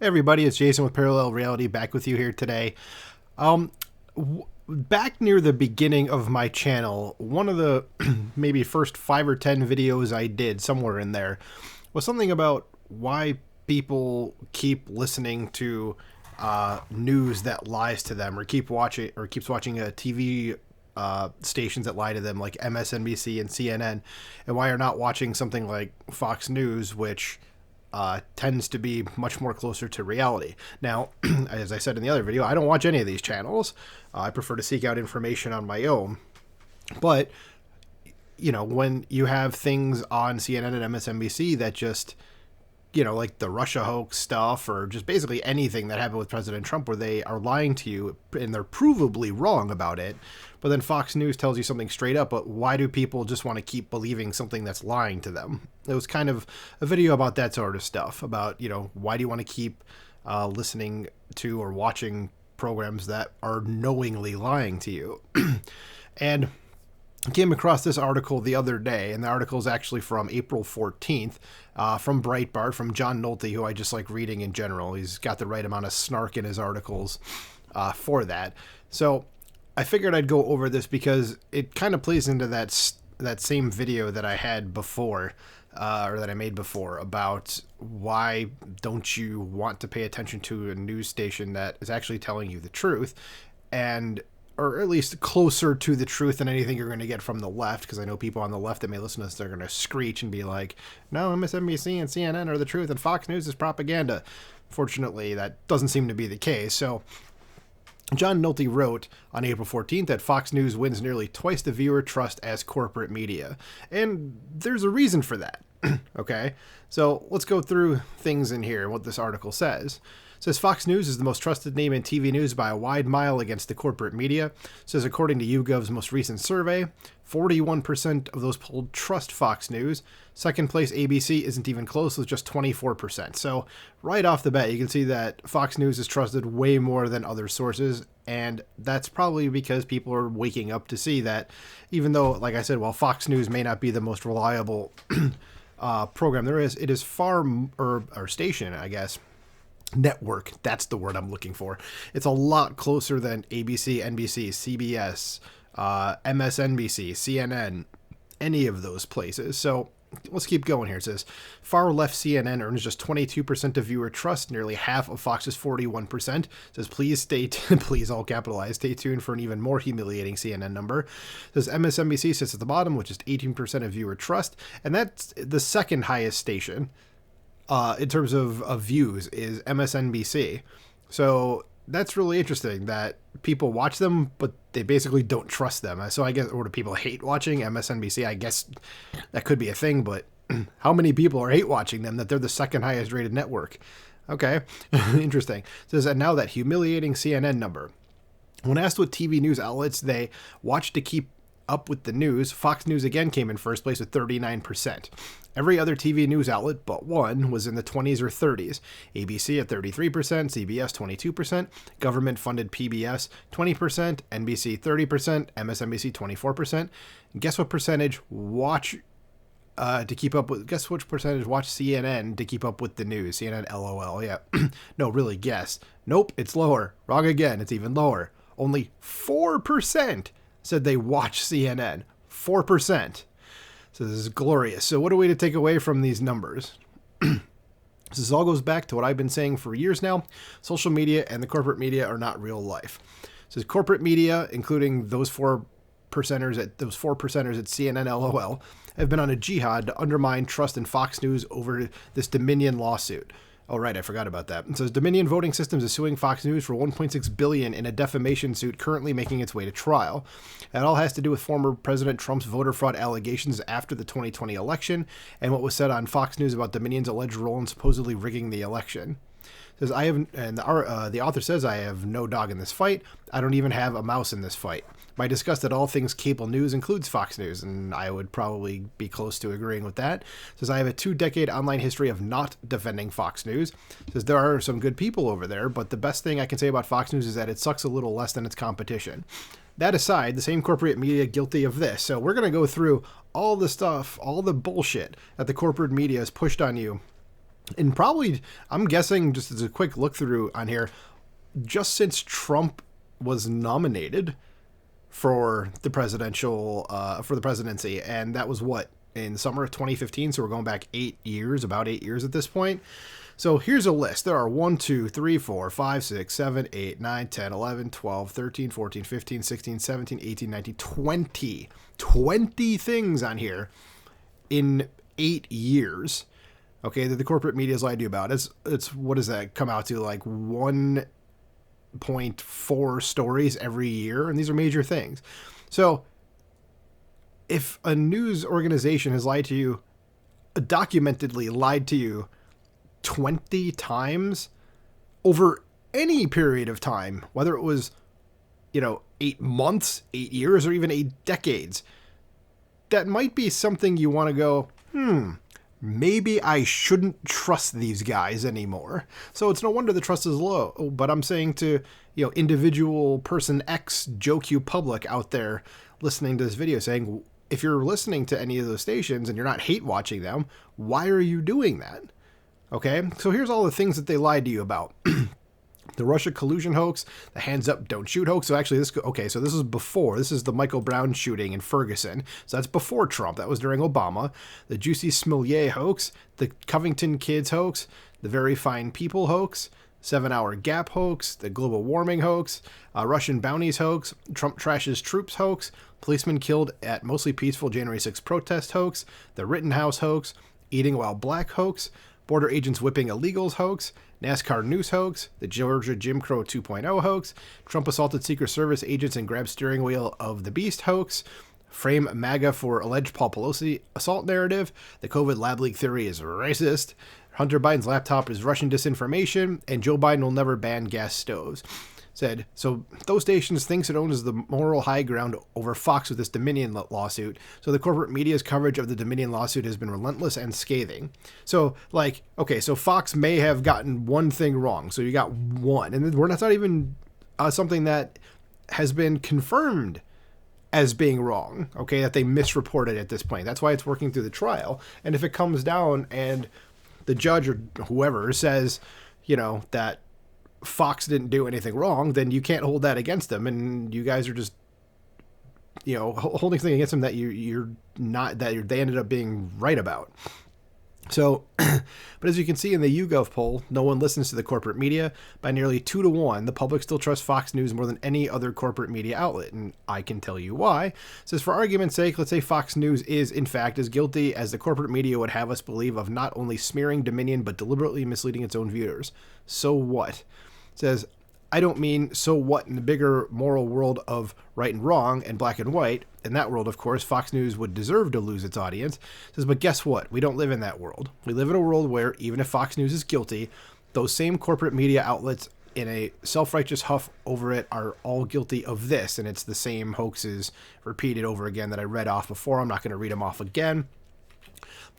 Hey everybody, it's Jason with Parallel Reality back with you here today. Back near the beginning of my channel, one of the maybe first 5 or 10 videos I did, somewhere in there, was something about why people keep listening to news that lies to them, or keeps watching TV stations that lie to them, like MSNBC and CNN, and why you're not watching something like Fox News, which tends to be much more closer to reality. Now, as I said in the other video, I don't watch any of these channels. I prefer to seek out information on my own. But, you know, when you have things on CNN and MSNBC that just, you know, like the Russia hoax stuff, or just basically anything that happened with President Trump where they are lying to you and they're provably wrong about it, but then Fox News tells you something straight up, but why do people just want to keep believing something that's lying to them? It was kind of a video about that sort of stuff, about, you know, why do you want to keep listening to or watching programs that are knowingly lying to you? And I came across this article the other day, and the article is actually from April 14th, from Breitbart, from John Nolte, who I just like reading in general. He's got the right amount of snark in his articles for that. So I figured I'd go over this because it kind of plays into that same video that I had before, or that I made before, about why don't you want to pay attention to a news station that is actually telling you the truth, and or at least closer to the truth than anything you're going to get from the left, because I know people on the left that may listen to this, they're going to screech and be like, no, MSNBC and CNN are the truth and Fox News is propaganda. Fortunately, that doesn't seem to be the case. So John Nolte wrote on April 14th that Fox News wins nearly twice the viewer trust as corporate media. And there's a reason for that. Okay, so let's go through things in here and what this article says. It says Fox News is the most trusted name in TV news by a wide mile against the corporate media. It says according to YouGov's most recent survey, 41% of those polled trust Fox News. Second place ABC isn't even close with just 24%. So right off the bat, you can see that Fox News is trusted way more than other sources. And that's probably because people are waking up to see that, even though, like I said, while Fox News may not be the most reliable program there is, it is or station, I guess, network, that's the word I'm looking for. It's a lot closer than ABC, NBC, CBS, MSNBC, CNN, any of those places. So let's keep going here. It says far left CNN earns just 22% of viewer trust, nearly half of Fox's 41%. It says please please, all capitalized, stay tuned for an even more humiliating CNN number. It says MSNBC sits at the bottom with just 18% of viewer trust, and that's the second highest station in terms of views is MSNBC. So that's really interesting that people watch them, but they basically don't trust them. So I guess, or do people hate watching MSNBC? I guess that could be a thing, but how many people are hate watching them that they're the second highest rated network? Okay, interesting. It says, and now that humiliating CNN number. When asked what TV news outlets they watch to keep up with the news, Fox News again came in first place with 39%. Every other TV news outlet but one was in the 20s or 30s. ABC at 33%, CBS 22%, government-funded PBS 20%, NBC 30%, MSNBC 24%. And guess what percentage watch to keep up with? Guess which percentage watch CNN to keep up with the news? CNN, LOL. Yeah, no, really, guess. Nope, it's lower. Wrong again. It's even lower. Only 4% said they watch CNN. 4%. So this is glorious. So what are we to take away from these numbers? This all goes back to what I've been saying for years now. Social media and the corporate media are not real life. So corporate media, including those 4%ers at CNN, LOL, have been on a jihad to undermine trust in Fox News over this Dominion lawsuit. Oh, right, I forgot about that. It says Dominion Voting Systems is suing Fox News for $1.6 billion in a defamation suit currently making its way to trial. That all has to do with former President Trump's voter fraud allegations after the 2020 election and what was said on Fox News about Dominion's alleged role in supposedly rigging the election. It says the author says, I have no dog in this fight. I don't even have a mouse in this fight. My disgust at all things cable news includes Fox News, and I would probably be close to agreeing with that. It says I have a 2-decade online history of not defending Fox News. It says there are some good people over there, but the best thing I can say about Fox News is that it sucks a little less than its competition. That aside, the same corporate media guilty of this. So we're going to go through all the stuff, all the bullshit that the corporate media has pushed on you And probably, I'm guessing, just as a quick look through on here, just since Trump was nominated for the presidency, and that was what, in summer of 2015, so we're going back 8 years, about 8 years at this point. So here's a list. There are 1, 2, 3, 4, 5, 6, 7, 8, 9, 10, 11, 12, 13, 14, 15, 16, 17, 18, 19, 20 things on here in 8 years, okay, that the corporate media has lied to you about. It's what does that come out to, like 1.4 stories every year, and these are major things. So if a news organization has lied to you, documentedly lied to you 20 times over any period of time, whether it was, 8 months, 8 years, or even 8 decades, that might be something you want to go, maybe I shouldn't trust these guys anymore. So it's no wonder the trust is low. But I'm saying to, individual person X, Joe Q public out there listening to this video, saying, if you're listening to any of those stations and you're not hate watching them, why are you doing that? Okay, so here's all the things that they lied to you about. The Russia collusion hoax, the hands up, don't shoot hoax. So actually, so this is before. This is the Michael Brown shooting in Ferguson. So that's before Trump. That was during Obama. The Juicy Smillier hoax, the Covington kids hoax, the Very Fine People hoax, 7-Hour Gap hoax, the global warming hoax, Russian bounties hoax, Trump trashes troops hoax, policemen killed at mostly peaceful January 6th protest hoax, the Rittenhouse hoax, eating while black hoax, border agents whipping illegals hoax, NASCAR news hoax, the Georgia Jim Crow 2.0 hoax, Trump assaulted Secret Service agents and grabbed steering wheel of the beast hoax, frame MAGA for alleged Paul Pelosi assault narrative, the COVID lab leak theory is racist, Hunter Biden's laptop is Russian disinformation, and Joe Biden will never ban gas stoves. Said, so those stations thinks it owns the moral high ground over Fox with this Dominion lawsuit. So the corporate media's coverage of the Dominion lawsuit has been relentless and scathing. So so Fox may have gotten one thing wrong. So you got one, and that's not even something that has been confirmed as being wrong. Okay, that they misreported at this point. That's why it's working through the trial. And if it comes down and the judge or whoever says, that Fox didn't do anything wrong, then you can't hold that against them, and you guys are just, holding something against them that you're not, that they ended up being right about. So, but as you can see in the YouGov poll, no one listens to the corporate media. By nearly 2-1, the public still trusts Fox News more than any other corporate media outlet, and I can tell you why. It says, for argument's sake, let's say Fox News is, in fact, as guilty as the corporate media would have us believe of not only smearing Dominion, but deliberately misleading its own viewers. So what? It says, I don't mean so what in the bigger moral world of right and wrong and black and white. In that world, of course, Fox News would deserve to lose its audience. It says, but guess what? We don't live in that world. We live in a world where even if Fox News is guilty, those same corporate media outlets in a self-righteous huff over it are all guilty of this. And it's the same hoaxes repeated over again that I read off before. I'm not going to read them off again.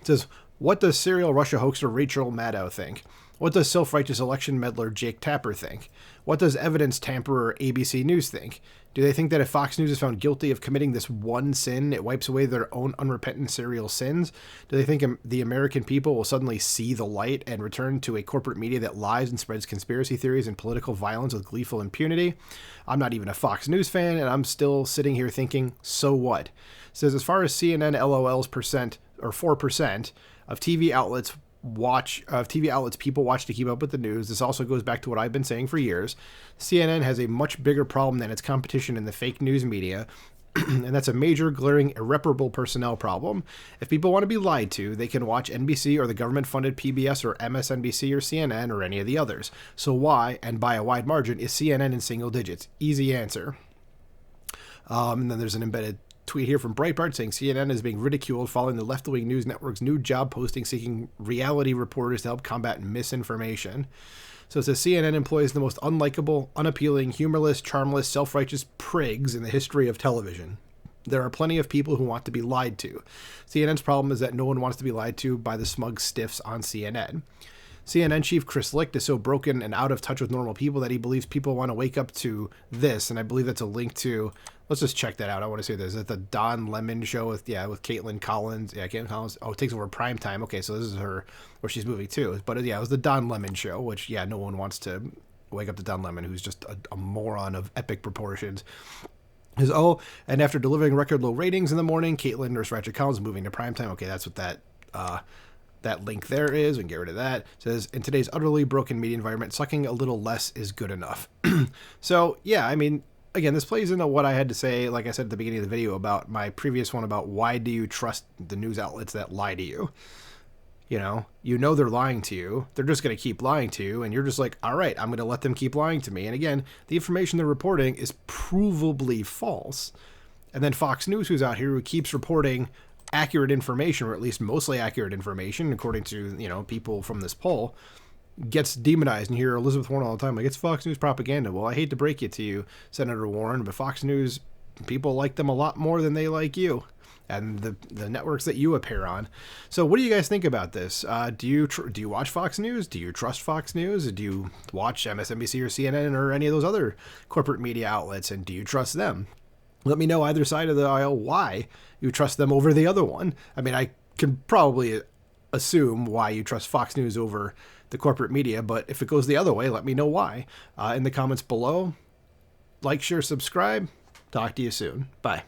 It says, what does serial Russia hoaxer Rachel Maddow think? What does self-righteous election meddler Jake Tapper think? What does evidence tamperer ABC News think? Do they think that if Fox News is found guilty of committing this one sin, it wipes away their own unrepentant serial sins? Do they think the American people will suddenly see the light and return to a corporate media that lies and spreads conspiracy theories and political violence with gleeful impunity? I'm not even a Fox News fan, and I'm still sitting here thinking, so what? It says, as far as CNN LOL's percent, or 4%, of TV outlets people watch to keep up with the news. This also goes back to what I've been saying for years. CNN has a much bigger problem than its competition in the fake news media, and that's a major, glaring, irreparable personnel problem. If people want to be lied to, they can watch NBC or the government-funded PBS or MSNBC or CNN or any of the others. So why, and by a wide margin, is CNN in single digits? Easy answer. And then there's an embedded tweet here from Breitbart saying CNN is being ridiculed following the left-wing news network's new job posting seeking reality reporters to help combat misinformation. So it says CNN employs the most unlikable, unappealing, humorless, charmless, self-righteous prigs in the history of television. There are plenty of people who want to be lied to. CNN's problem is that no one wants to be lied to by the smug stiffs on CNN. CNN chief Chris Licht is so broken and out of touch with normal people that he believes people want to wake up to this. And I believe that's a link to, let's just check that out. I want to say this. Is it the Don Lemon show with Caitlin Collins? Yeah, Caitlin Collins. Oh, it takes over prime time. Okay, so this is her, where she's moving to. But yeah, it was the Don Lemon show, which, yeah, no one wants to wake up to Don Lemon, who's just a moron of epic proportions. And after delivering record low ratings in the morning, Caitlin Nurse Ratchet Collins moving to primetime. Okay, that's what that link there is. We can get rid of that. It says, in today's utterly broken media environment, sucking a little less is good enough. So, yeah, I mean, again, this plays into what I had to say, like I said at the beginning of the video, about my previous one about why do you trust the news outlets that lie to you? You know they're lying to you. They're just going to keep lying to you, and you're just like, all right, I'm going to let them keep lying to me. And again, the information they're reporting is provably false. And then Fox News, who's out here, who keeps reporting accurate information, or at least mostly accurate information, according to, people from this poll, gets demonized. And you hear Elizabeth Warren all the time, like, it's Fox News propaganda. Well, I hate to break it to you, Senator Warren, but Fox News, people like them a lot more than they like you and the networks that you appear on. So what do you guys think about this? Do you watch Fox News? Do you trust Fox News? Do you watch MSNBC or CNN or any of those other corporate media outlets, and do you trust them? Let me know either side of the aisle why you trust them over the other one. I mean, I can probably assume why you trust Fox News over the corporate media, but if it goes the other way, let me know why in the comments below. Like, share, subscribe. Talk to you soon. Bye.